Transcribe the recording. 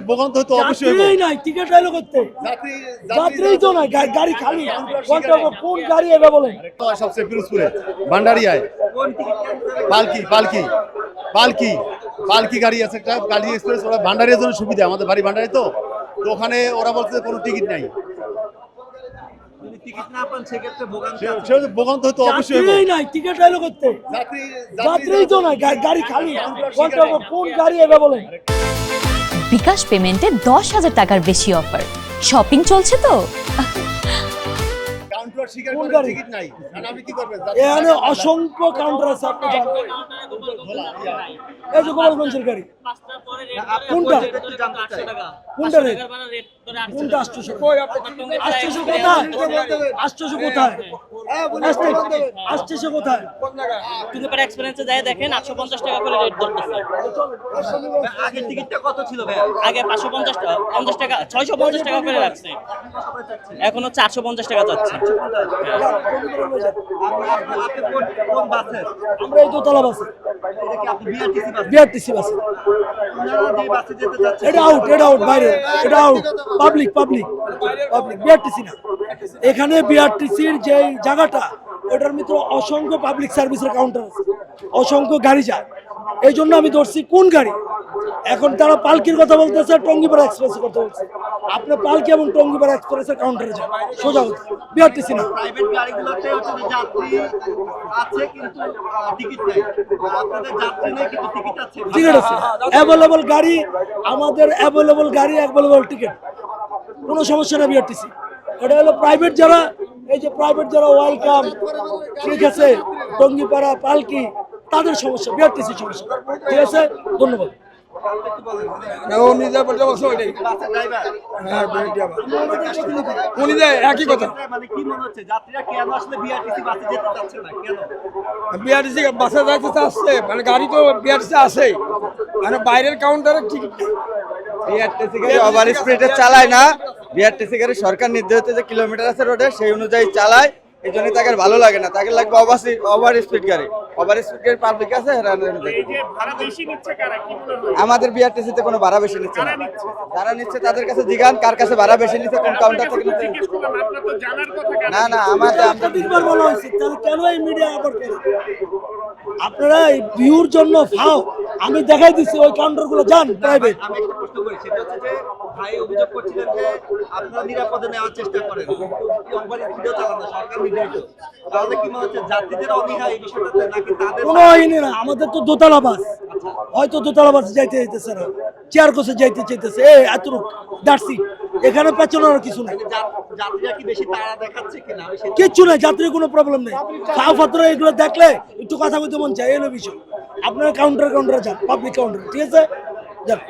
ভোগান্তি হতো অবশ্যই নাই, টিকিট এলো করতে যাত্রী তো না, গাড়ি খালি। কোন গাড়ি এবে বলেন? সবচেয়ে পিরোজপুরে ভান্ডারিয়ায় পালকি পালকি পালকি পালকি গাড়ি আছে, একটা গাড়ি এক্সপ্রেস। ওরা ভান্ডারিয়ার জন্য সুবিধা, আমাদের বাড়ি ভান্ডারি তো ওখানে ওরা বলছে কোনো টিকিট নাই। ভোগান্তি হতো অবশ্যই নাই, টিকিট এলো করতে যাত্রী তো না, গাড়ি খালি। কোন গাড়ি এবে বলেন? বিকাশ পেমেন্টে 10,000 টাকার বেশি অফার। শপিং চলছে তো। এখানে অসংখ্য কাউন্টার আছে, আপনি জানেন। এই যে গোপালগঞ্জের গাড়ি কোনটা কোনটা রেট? কোনটা 800? 800 কোথায়? 800 কোথায়? 800 কোথায়? টুরিপার এক্সপেরিয়েন্সে যায় দেখেন 850 টাকা করে রেট ধরতেছে। আগের টিকিটটা কত ছিল ভাই? আগে 550 টাকা, 50 টাকা, 650 টাকা করে রাখছে। এখন হচ্ছে 850 টাকা যাচ্ছে। কোন বাসে? আমরা এই দোতলা বাসে। এটা কি আপনি বিআরটিসি বাসে। আপনারা যে বাসে যেতে চাচ্ছেন এটা আউট বাইরে, এটা আউট। পাবলিক বিআরটিসি না। এখানে বিআরটিসির যে জায়গাটা, ওটার ভিতরে অসংখ্য পাবলিক সার্ভিসের কাউন্টার আছে, অসংখ্য গাড়ি যায়। এই জন্য আমি ধরছি কোন গাড়ি। এখন তারা পালকির কথা বলতেছে, টঙ্গিপাড়া এক্সপ্রেসের কথা বলছে। আপনি পালকি এবং টঙ্গিপাড়া এক্সপ্রেসের কাউন্টারে যান, সোজা কথা। বিআরটিসি না। প্রাইভেট গাড়িগুলোতে হচ্ছে যে যাত্রী আছে কিন্তু টিকিট নাই। আপনাদের যাত্রী নেই কিন্তু টিকিট আছে। টিকিট আছে, অ্যাভেলেবল গাড়ি, আমাদের অ্যাভেলেবল গাড়ি, অ্যাভেলেবল টিকিট, কোনো সমস্যা না। বিআরটিসি এটা হলো প্রাইভেট যারা, এই যে প্রাইভেট যারা ওয়েলকাম, ঠিক আছে, টঙ্গিপাড়া পালকি, তাদের সমস্যা, বিআরটিসি সমস্যা। ঠিক আছে, ধন্যবাদ। একই কথা। মানে কি মনে হচ্ছে যাত্রীরা কেন আসলে বিআরটিসি বাসে যেতে চাচ্ছে না? কেন বিআরটিসি বাসে যাইতে চাচ্ছে? মানে গাড়ি তো বিআরটিসি আছেই, মানে বাইরের কাউন্টারে টিকিট। বিআরটিসি গাড়ি ওভার স্পিডে চালায় না। বিআরটিসি গাড়ি সরকার নির্ধারিত যে কিলোমিটার আছে রোডে, সেই অনুযায়ী চালায়। এই জন্য তাকে ভালো লাগে না, তাকে লাগবে ওভার স্পিড গাড়ি। ওভার স্পিড গাড়ি পাবলিক আছে, আমাদের বিআরটিসিতে কোনো ভাড়া বেশি নিচ্ছে না। যারা নিচ্ছে তাদের কাছে জিজ্ঞান কার কাছে ভাড়া বেশি নিচ্ছে, কোন কাউন্টার থেকে নিচ্ছে। না না, আমাদের বলা হয়েছে, তাহলে কেন এই মিডিয়া আবার করে? আপনারা এই ভিউর জন্য ফাও, আমি দেখাই দিচ্ছি ওই কাউন্টারগুলো যান প্রাইভেট। আমি একটা প্রশ্ন করি, সেটা হচ্ছে যে ভাই অভিযোগ করছিলেন যে আপনারা নিরাপদে নেওয়ার চেষ্টা করেন, কিন্তু ওভার স্পিডও চালান না, সরকার নির্ধারিত। তাহলে কি মনে হচ্ছে যাত্রীদের অনীহা এই বিষয়টাতে, নাকি তাদের কোনো হয়নি না? আমাদের তো দোতলা বাস, হয়তো দোতলা বাস যাইতে চাইতেছে না, চেয়ার কোষে যাইতে চাইতেছে, এতটুক দাঁড়ছি। এখানে পেছনের কিছু নাই। যাত্রীরা কি বেশি তাড়া দেখাচ্ছে কিনা? কিচ্ছু নাই, যাত্রীর কোনো প্রবলেম নেই। খাওয়া পাত্র এগুলো দেখলে একটু কথা বলতে মন চায়, এলো বিষয়। আপনারা কাউন্টারে যান, পাবলিক কাউন্টারে, ঠিক আছে, যান।